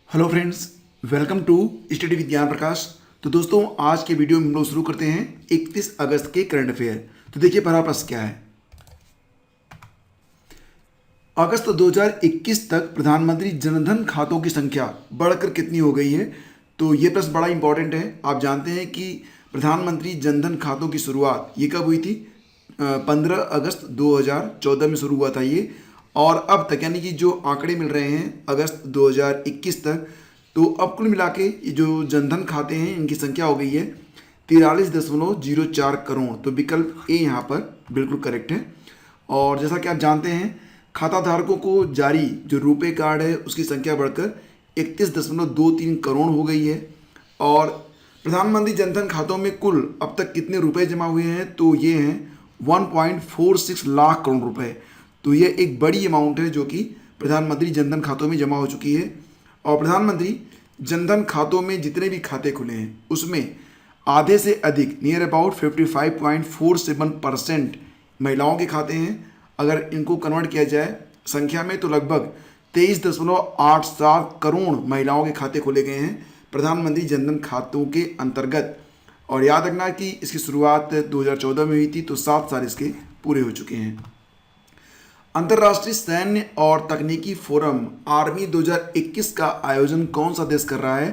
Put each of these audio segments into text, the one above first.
Hello friends, welcome to study Vigyan Prakash. तो दोस्तों, आज के वीडियो में हम लोग शुरू करते हैं 31 अगस्त के करंट अफेयर। तो देखिए पहला प्रश्न क्या है। अगस्त 2021 तक प्रधानमंत्री जनधन खातों की संख्या बढ़कर कितनी हो गई है। तो ये प्रश्न बड़ा इंपॉर्टेंट है। आप जानते हैं कि प्रधानमंत्री जनधन खातों की शुरुआत ये कब हुई थी? 15 अगस्त 2014 में शुरू हुआ था ये। और अब तक यानी कि जो आंकड़े मिल रहे हैं अगस्त 2021 तक, तो अब कुल मिला के ये जो जनधन खाते हैं इनकी संख्या हो गई है 43.04 करोड़। तो विकल्प ए यहाँ पर बिल्कुल करेक्ट है। और जैसा कि आप जानते हैं, खाता धारकों को जारी जो रुपे कार्ड है उसकी संख्या बढ़कर 31.23 करोड़ हो गई है। और प्रधानमंत्री जनधन खातों में कुल अब तक कितने रुपए जमा हुए हैं? तो ये हैं 1.46 लाख करोड़ रुपए। तो ये एक बड़ी अमाउंट है जो कि प्रधानमंत्री जनधन खातों में जमा हो चुकी है। और प्रधानमंत्री जनधन खातों में जितने भी खाते खुले हैं उसमें आधे से अधिक नियर अबाउट 55.47% महिलाओं के खाते हैं। अगर इनको कन्वर्ट किया जाए संख्या में तो लगभग 23.87 करोड़ महिलाओं के खाते खोले गए हैं प्रधानमंत्री जनधन खातों के अंतर्गत। और याद रखना कि इसकी शुरुआत 2014 में हुई थी, तो 7 साल इसके पूरे हो चुके हैं। अंतर्राष्ट्रीय सैन्य और तकनीकी फोरम आर्मी 2021 का आयोजन कौन सा देश कर रहा है?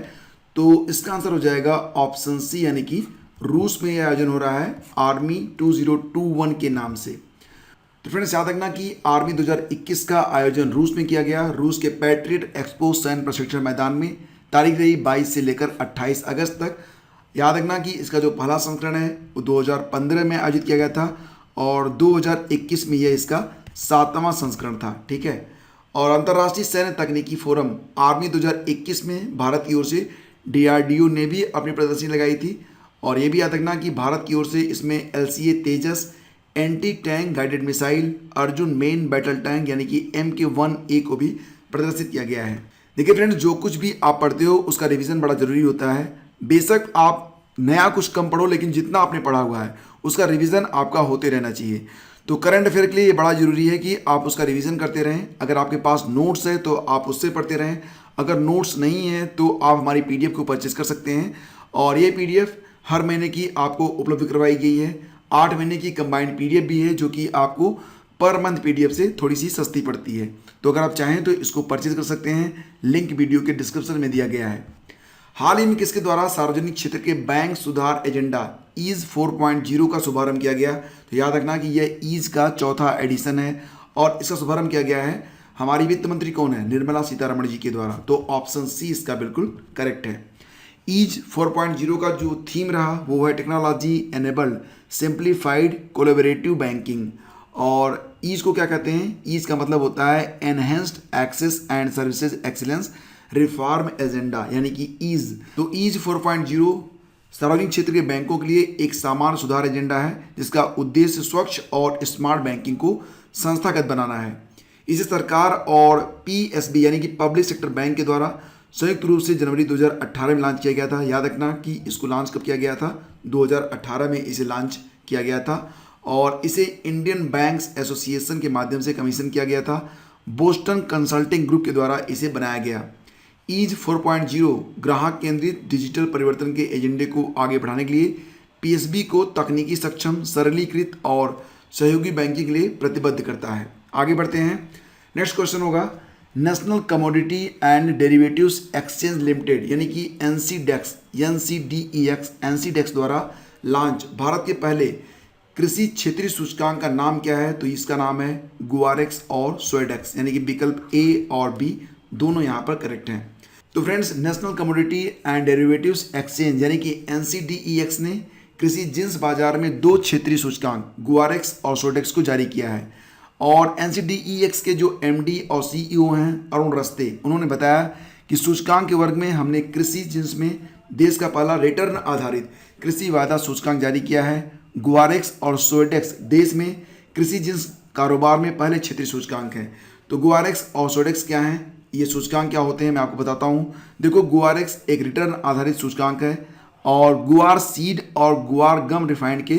तो इसका आंसर हो जाएगा ऑप्शन सी, यानी कि रूस में यह आयोजन हो रहा है आर्मी 2021 के नाम से। तो फ्रेंड्स, याद रखना कि आर्मी 2021 का आयोजन रूस में किया गया। रूस के पैट्रियट एक्सपो सैन्य प्रशिक्षण मैदान में तारीख रही 22 से लेकर 28 अगस्त तक। याद रखना कि इसका जो पहला संस्करण है वो 2015 में आयोजित किया गया था और 2021 में यह इसका 7वां संस्करण था। ठीक है। और अंतर्राष्ट्रीय सैन्य तकनीकी फोरम आर्मी 2021 में भारत की ओर से DRDO ने भी अपनी प्रदर्शनी लगाई थी। और ये भी याद रखना कि भारत की ओर से इसमें LCA Tejas anti tank guided missile, Arjun main battle tank यानी कि MK1A को भी प्रदर्शित किया गया है। देखिए फ्रेंड्स, जो कुछ भी आप पढ़ते हो उसका रिवीजन बड़ा जरूरी होता है। बेशक आप नया कुछ कम पढ़ो, लेकिन जितना आपने पढ़ा हुआ है उसका रिवीजन आपका होते रहना चाहिए। तो करंट अफेयर के लिए ये बड़ा जरूरी है कि आप उसका रिवीजन करते रहें। अगर आपके पास नोट्स है तो आप उससे पढ़ते रहें। अगर नोट्स नहीं है तो आप हमारी PDF को परचेज कर सकते हैं। और ये PDF हर महीने की आपको उपलब्ध करवाई गई है। 8 महीने की कंबाइंड PDF भी है जो कि आपको पर मंथ PDF से थोड़ी सी सस्ती पड़ती है। तो अगर आप चाहें तो इसको परचेज कर सकते हैं। लिंक वीडियो के डिस्क्रिप्शन में दिया गया है। हाल ही में किसके द्वारा सार्वजनिक क्षेत्र के बैंक सुधार एजेंडा ईज 4.0 का शुभारंभ किया गया? तो याद रखना कि यह ईज का 4था एडिशन है और इसका शुभारंभ किया गया है हमारी वित्त मंत्री कौन है? निर्मला सीतारमण जी के द्वारा। तो ऑप्शन सी इसका बिल्कुल करेक्ट है। ईज 4.0 का जो थीम रहा वो है technology enabled simplified collaborative banking. और ईज को क्या कहते हैं? ईज का मतलब होता है enhanced access and services excellence reform agenda, यानी कि ईज। तो ईज 4.0 सार्वजनिक क्षेत्र के बैंकों के लिए एक सामान्य सुधार एजेंडा है जिसका उद्देश्य स्वच्छ और स्मार्ट बैंकिंग को संस्थागत बनाना है। इसे सरकार और PSB यानी कि पब्लिक सेक्टर बैंक के द्वारा संयुक्त रूप से जनवरी 2018 में लॉन्च किया गया था। याद रखना कि इसको लॉन्च कब किया गया था? 2018 में इसे लॉन्च किया गया था। और इसे इंडियन बैंक्स एसोसिएशन के माध्यम से कमीशन किया गया था। बोस्टन कंसल्टिंग ग्रुप के द्वारा इसे बनाया गया। ईज 4.0 ग्राहक केंद्रित डिजिटल परिवर्तन के एजेंडे को आगे बढ़ाने के लिए PSB को तकनीकी सक्षम, सरलीकृत और सहयोगी बैंकिंग के लिए प्रतिबद्ध करता है। आगे बढ़ते हैं। नेक्स्ट क्वेश्चन होगा, national commodity and derivatives exchange limited यानी कि NCDEX द्वारा लॉन्च भारत के पहले कृषि क्षेत्रीय सूचकांक का नाम क्या है? तो इसका नाम है गुआरेक्स और सोएडेक्स, यानी कि विकल्प A और B दोनों यहाँ पर करेक्ट हैं। तो friends, national commodity and derivatives exchange यानी कि NCDEX ने कृषि जिंस बाजार में 2 क्षेत्रीय सूचकांक गुआरेक्स और सोडेक्स को जारी किया है। और NCDEX के जो MD और CEO हैं अरुण रस्ते, उन्होंने बताया कि सूचकांक के वर्ग में हमने कृषि जिंस में देश का पहला रिटर्न आधारित कृषि वायदा सूचकांक जारी किया है। गुआरेक्स और सोडेक्स देश में कृषि जिंस कारोबार में पहले क्षेत्रीय सूचकांक हैं। तो गुआरेक्स और सोडेक्स क्या हैं, ये सूचकांक क्या होते हैं, मैं आपको बताता हूँ। देखो, गुआरेक्स एक रिटर्न आधारित सूचकांक है और गुआर सीड और गुआर गम रिफाइंड के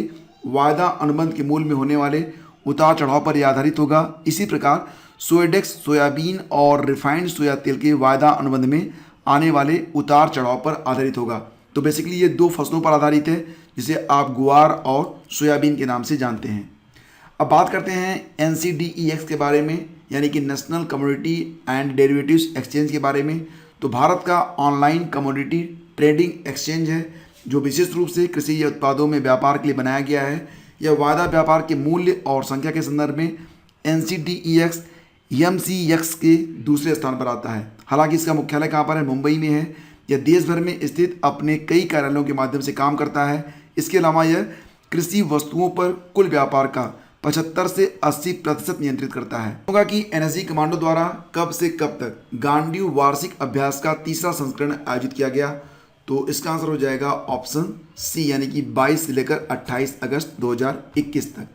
वायदा अनुबंध के मूल्य में होने वाले उतार चढ़ाव पर यह आधारित होगा। इसी प्रकार सोएडेक्स सोयाबीन और रिफाइंड सोया तेल के वायदा अनुबंध में आने वाले उतार चढ़ाव पर आधारित होगा। तो बेसिकली ये दो फसलों पर आधारित है, जिसे आप गुआर और सोयाबीन के नाम से जानते हैं। अब बात करते हैं NCDEX के बारे में, यानी कि national commodity and derivatives exchange के बारे में। तो भारत का ऑनलाइन कमोडिटी ट्रेडिंग एक्सचेंज है, जो विशेष रूप से कृषि उत्पादों में व्यापार के लिए बनाया गया है। यह वायदा व्यापार के मूल्य और संख्या के संदर्भ में NCDEX MCX के दूसरे स्थान पर आता है। हालांकि इसका मुख्यालय कहाँ पर है? मुंबई में है। यह देश भर में स्थित अपने कई कार्यालयों के माध्यम से काम करता है। इसके अलावा यह कृषि वस्तुओं पर कुल व्यापार का 75 से 80% नियंत्रित करता है। होगा कि एनएसजी कमांडो द्वारा कब से कब तक गांडीव वार्षिक अभ्यास का तीसरा संस्करण आयोजित किया गया? तो इसका आंसर हो जाएगा ऑप्शन सी, यानी कि 22 से लेकर 28 अगस्त 2021 तक।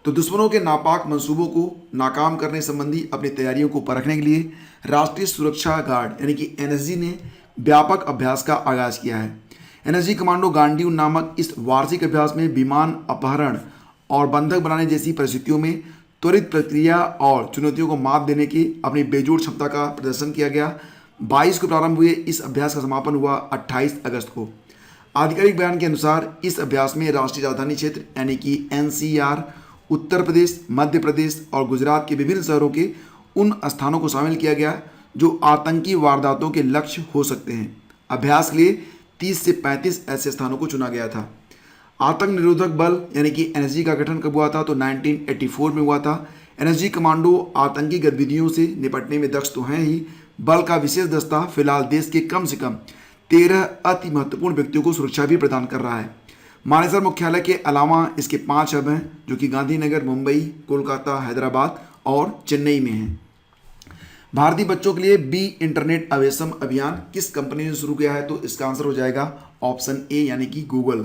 तो दुश्मनों के नापाक मंसूबों को नाकाम करने संबंधी अपनी तैयारियों को परखने के लिए राष्ट्रीय सुरक्षा गार्ड यानी कि एनएसजी ने व्यापक अभ्यास का आगाज किया है। एनएसजी कमांडो गांडीव नामक इस वार्षिक अभ्यास में विमान अपहरण और बंधक बनाने जैसी परिस्थितियों में त्वरित प्रक्रिया और चुनौतियों को मात देने की अपनी बेजोड़ क्षमता का प्रदर्शन किया गया। 22 को प्रारंभ हुए इस अभ्यास का समापन हुआ 28 अगस्त को। आधिकारिक बयान के अनुसार इस अभ्यास में राष्ट्रीय राजधानी क्षेत्र यानी कि NCR, उत्तर प्रदेश, मध्य प्रदेश और गुजरात के विभिन्न शहरों के उन स्थानों को शामिल किया गया जो आतंकी वारदातों के लक्ष्य हो सकते हैं। अभ्यास के लिए 30 से 35 ऐसे स्थानों को चुना गया था। आतंक निरोधक बल यानी कि एनएसजी का गठन कब हुआ था? तो 1984 में हुआ था। एनएसजी कमांडो आतंकी गतिविधियों से निपटने में दक्ष तो हैं ही, बल का विशेष दस्ता फिलहाल देश के कम से कम 13 अति महत्वपूर्ण व्यक्तियों को सुरक्षा भी प्रदान कर रहा है। मानेसर मुख्यालय के अलावा इसके 5 हब हैं, जो कि गांधीनगर, मुंबई, कोलकाता, हैदराबाद और चेन्नई में हैं। भारतीय बच्चों के लिए बी इंटरनेट अवेशम अभियान किस कंपनी ने शुरू किया है? तो इसका आंसर हो जाएगा ऑप्शन ए, यानी कि गूगल।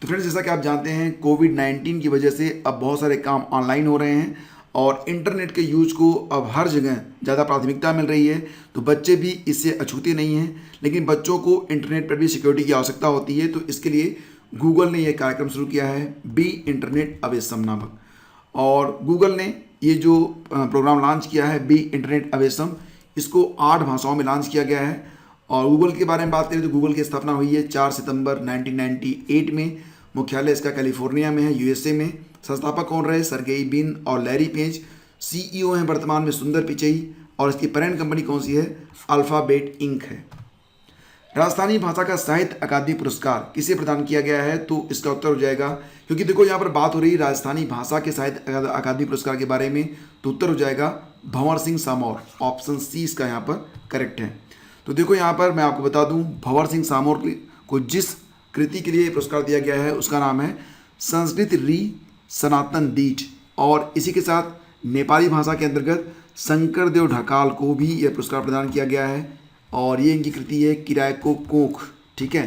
तो फ्रेंड्स, जैसा कि आप जानते हैं, कोविड-19 की वजह से अब बहुत सारे काम ऑनलाइन हो रहे हैं और इंटरनेट के यूज को अब हर जगह ज़्यादा प्राथमिकता मिल रही है। तो बच्चे भी इससे अछूते नहीं हैं, लेकिन बच्चों को इंटरनेट पर भी सिक्योरिटी की आवश्यकता होती है। तो इसके लिए गूगल ने यह कार्यक्रम शुरू किया है, बी इंटरनेट अवेशम नामक। और गूगल ने ये जो प्रोग्राम लॉन्च किया है, बी इंटरनेट अवेशम, इसको 8 भाषाओं में लॉन्च किया गया है। और गूगल के बारे में बात करें तो गूगल की स्थापना हुई है 4 सितंबर 1998 में। मुख्यालय इसका कैलिफोर्निया में है, USA में। संस्थापक कौन रहे? सर्गेई ब्रिन और लैरी पेज। CEO हैं वर्तमान में सुंदर पिचई। और इसकी पेरेंट कंपनी कौन सी है? अल्फाबेट इंक है। राजस्थानी भाषा का साहित्य अकादमी पुरस्कार किसे प्रदान किया गया है? तो इसका उत्तर हो जाएगा, क्योंकि देखो यहाँ पर बात हो रही है राजस्थानी भाषा के साहित्य अकादमी पुरस्कार के बारे में, तो उत्तर हो जाएगा भंवर सिंह सामोर। ऑप्शन सी इसका यहाँ पर करेक्ट है। तो देखो यहाँ पर मैं आपको बता दूँ, भंवर सिंह सामोर को जिस कृति के लिए पुरस्कार दिया गया है उसका नाम है संस्कृत री सनातन दीठ। और इसी के साथ नेपाली भाषा के अंतर्गत शंकरदेव ढकाल को भी यह पुरस्कार प्रदान किया गया है। और ये इनकी कृति है किरायको कोख। ठीक है।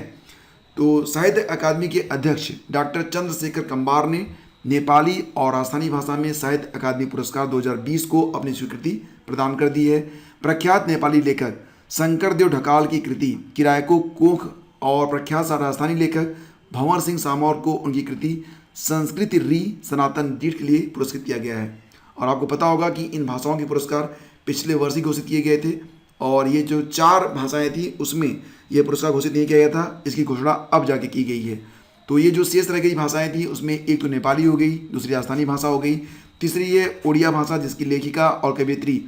तो साहित्य अकादमी के अध्यक्ष डॉक्टर चंद्रशेखर कंबार ने नेपाली और राजस्थानी भाषा में साहित्य अकादमी पुरस्कार 2020 को अपनी स्वीकृति प्रदान कर दी है। प्रख्यात नेपाली लेखक शंकरदेव ढकाल की कृति किरायको कोख और प्रख्यात राजस्थानी लेखक भंवर सिंह सामोर को उनकी कृति संस्कृत री सनातन दीठ के लिए पुरस्कृत किया गया है। और आपको पता होगा कि इन भाषाओं के पुरस्कार पिछले वर्ष ही घोषित किए गए थे, और ये जो 4 भाषाएं थी उसमें ये पुरस्कार घोषित नहीं किया गया था। इसकी घोषणा अब जाके की गई है। तो ये जो शेष रह गई भाषाएं थी उसमें एक तो नेपाली हो गई, दूसरी राजस्थानी भाषा हो गई, तीसरी ये ओडिया भाषा जिसकी लेखिका और कवियत्री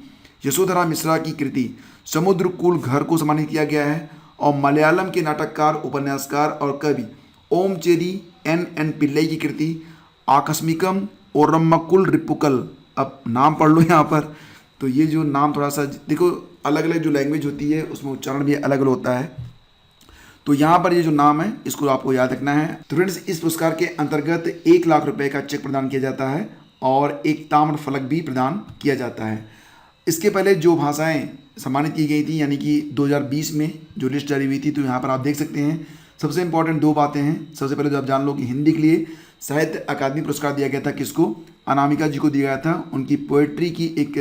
यशोधरा मिश्रा की कृति समुद्रकूल घर को सम्मानित किया गया है। और मलयालम के नाटककार, उपन्यासकार और कवि ओम चेरी NN पिल्लई की कृति आकस्मिकम ओरम्मकुल रिपुकल। अब नाम पढ़ लो यहाँ पर। तो ये जो नाम थोड़ा सा देखो, अलग अलग जो लैंग्वेज होती है उसमें उच्चारण भी अलग अलग होता है। तो यहाँ पर ये जो नाम है इसको आपको याद रखना है। तो फ्रेंड्स, इस पुरस्कार के अंतर्गत 1 लाख रुपए का चेक प्रदान किया जाता है और एक ताम्र फलक भी प्रदान किया जाता है। इसके पहले जो भाषाएं सम्मानित की गई थी, यानी कि 2020 में जो लिस्ट जारी हुई थी, तो यहाँ पर आप देख सकते हैं सबसे इंपॉर्टेंट 2 बातें हैं। सबसे पहले तो आप जान लो कि हिंदी के लिए साहित्य अकादमी पुरस्कार दिया गया था किसको? अनामिका जी को दिया गया था। उनकी पोएट्री की एक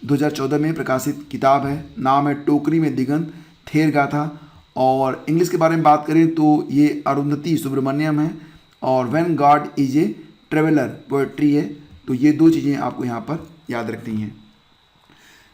2014 में प्रकाशित किताब है, नाम है टोकरी में दिगंत थेर गाथा। और इंग्लिश के बारे में बात करें तो ये अरुंधति सुब्रमण्यम है और when God is a traveller poetry है। तो ये 2 चीज़ें आपको यहाँ पर याद रखनी हैं।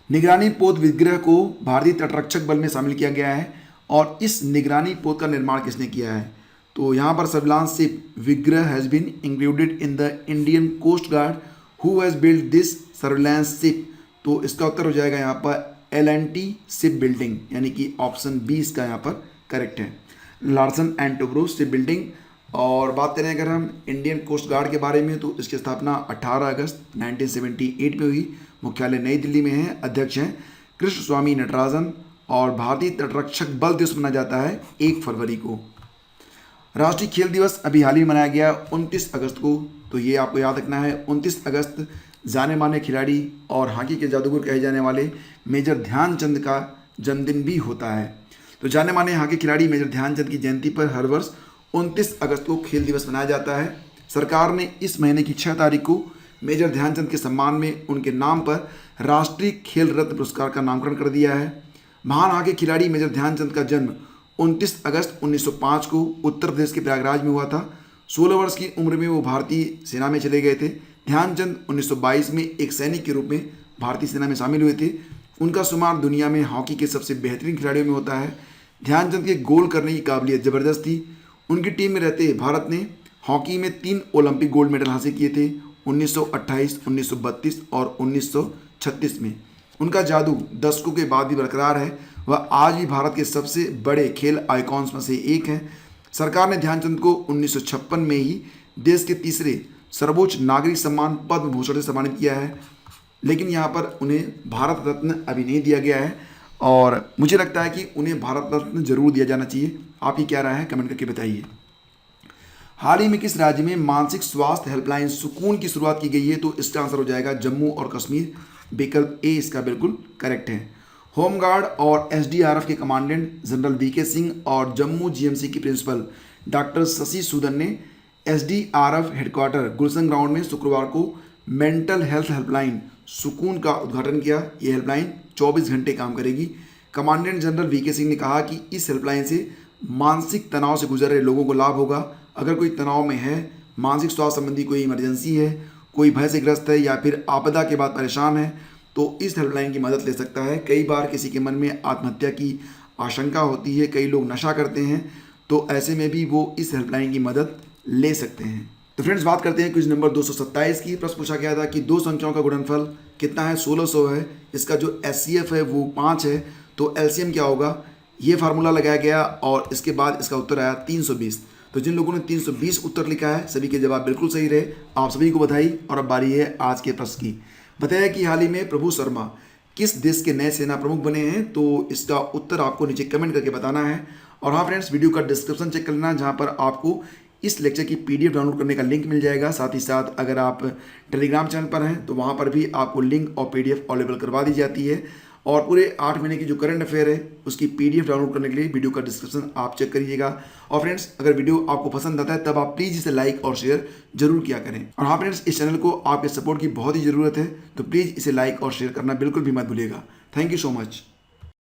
निगरानी पोत विग्रह को भारतीय तटरक्षक बल में शामिल किया गया है और इस निगरानी पोत का निर्माण किसने किया है? तो यहाँ पर surveillance ship Vigraha has been included in the Indian Coast Guard who has build this surveillance ship. तो इसका उत्तर हो जाएगा यहाँ पर L&T शिप बिल्डिंग, यानी कि ऑप्शन बी इसका यहाँ पर करेक्ट है, Larsen and Toubro ship building. और बात करें अगर हम इंडियन कोस्ट गार्ड के बारे में, तो इसकी स्थापना 18 अगस्त 1978 में हुई। मुख्यालय नई दिल्ली में है। अध्यक्ष हैं कृष्ण स्वामी नटराजन। और भारतीय तटरक्षक बल दिवस मनाया जाता है 1 फरवरी को। राष्ट्रीय खेल दिवस अभी हाल ही मनाया गया 29 अगस्त को। तो ये आपको याद रखना है, 29 अगस्त जाने माने खिलाड़ी और हॉकी के जादूगर कहे जाने वाले मेजर ध्यानचंद का जन्मदिन भी होता है। तो जाने माने हॉकी खिलाड़ी मेजर ध्यानचंद की जयंती पर हर वर्ष 29 अगस्त को खेल दिवस मनाया जाता है। सरकार ने इस महीने की 6 तारीख को मेजर ध्यानचंद के सम्मान में उनके नाम पर राष्ट्रीय खेल रत्न पुरस्कार का नामकरण कर दिया है। महान हॉकी खिलाड़ी मेजर ध्यानचंद का जन्म 29 अगस्त 1905 को उत्तर प्रदेश के प्रयागराज में हुआ था। 16 वर्ष की उम्र में वो भारतीय सेना में चले गए थे। ध्यानचंद 1922 में एक सैनिक के रूप में भारतीय सेना में शामिल हुए थे। उनका शुमार दुनिया में हॉकी के सबसे बेहतरीन खिलाड़ियों में होता है। ध्यानचंद के गोल करने की काबिलियत ज़बरदस्त थी। उनकी टीम में रहते भारत ने हॉकी में 3 ओलंपिक गोल्ड मेडल हासिल किए थे, 1928, 1932 और 1936 में। उनका जादू दशकों के बाद भी बरकरार है। वह आज भी भारत के सबसे बड़े खेल आइकॉन्स में से एक हैं। सरकार ने ध्यानचंद को 1956 में ही देश के तीसरे सर्वोच्च नागरिक सम्मान पद्म भूषण से सम्मानित किया है, लेकिन यहाँ पर उन्हें भारत रत्न अभी नहीं दिया गया है और मुझे लगता है कि उन्हें भारत रत्न जरूर दिया जाना चाहिए। आपकी क्या राय है, कमेंट करके बताइए। हाल ही में किस राज्य में मानसिक स्वास्थ्य हेल्पलाइन सुकून की शुरुआत की गई है? तो इसका आंसर हो जाएगा जम्मू और कश्मीर। विकल्प ए इसका बिल्कुल करेक्ट है। होमगार्ड और SDRF के कमांडेंट जनरल VK सिंह और जम्मू GMC की प्रिंसिपल डॉक्टर शशि सूदन ने SDRF हेडक्वार्टर गुलशन ग्राउंड में शुक्रवार को मेंटल हेल्थ हेल्पलाइन सुकून का उद्घाटन किया। ये हेल्पलाइन 24 घंटे काम करेगी। कमांडेंट जनरल VK सिंह ने कहा कि इस हेल्पलाइन से मानसिक तनाव से गुजर रहे लोगों को लाभ होगा। अगर कोई तनाव में है, मानसिक स्वास्थ्य संबंधी कोई इमरजेंसी है, कोई भय से ग्रस्त है या फिर आपदा के बाद परेशान है, तो इस हेल्पलाइन की मदद ले सकता है। कई बार किसी के मन में आत्महत्या की आशंका होती है, कई लोग नशा करते हैं, तो ऐसे में भी वो इस हेल्पलाइन की मदद ले सकते हैं। तो फ्रेंड्स, बात करते हैं क्विज नंबर 227 की। प्रश्न पूछा गया था कि दो संख्याओं का गुणनफल कितना है? 1600 है। इसका जो SCF है वो 5 है, तो LCM क्या होगा? ये फार्मूला लगाया गया और इसके बाद इसका उत्तर आया 320। तो जिन लोगों ने 320 उत्तर लिखा है, सभी के जवाब बिल्कुल सही रहे। आप सभी को बधाई। और अब बारी है आज के प्रश्न की। बताया कि हाल ही में प्रभु शर्मा किस देश के नए सेना प्रमुख बने हैं? तो इसका उत्तर आपको नीचे कमेंट करके बताना है। और हाँ फ्रेंड्स, वीडियो का डिस्क्रिप्शन चेक कर लेना, जहाँ पर आपको इस लेक्चर की PDF डाउनलोड करने का लिंक मिल जाएगा। साथ ही साथ अगर आप टेलीग्राम चैनल पर हैं तो वहाँ पर भी आपको लिंक और PDF अवेलेबल करवा दी जाती है। और पूरे 8 महीने की जो करंट अफेयर है उसकी PDF डाउनलोड करने के लिए वीडियो का डिस्क्रिप्शन आप चेक करिएगा। और फ्रेंड्स, अगर वीडियो आपको पसंद आता है तब आप प्लीज़ इसे लाइक और शेयर जरूर किया करें। और हाँ फ्रेंड्स, इस चैनल को आपके सपोर्ट की बहुत ही ज़रूरत है, तो प्लीज़ इसे लाइक और शेयर करना बिल्कुल भी मत भूलिएगा। Thank you so much.